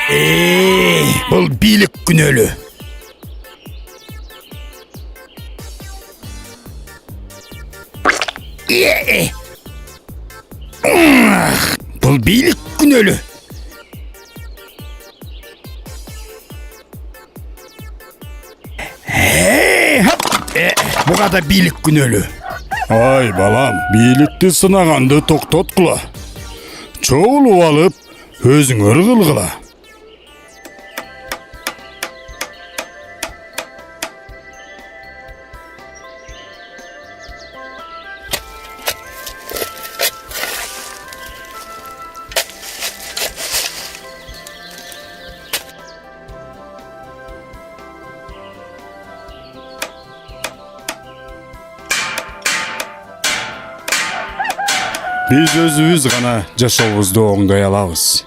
Бұл билік күнөлі. Бұл билік күнөлі. Бұға да билік күнөлі. Ай балам, бийликти сынаганды токтоткула. Чогулуп алып, өзүңөр кылгыла. Биз өзүбүз гана жашообузду оңдой алабыз.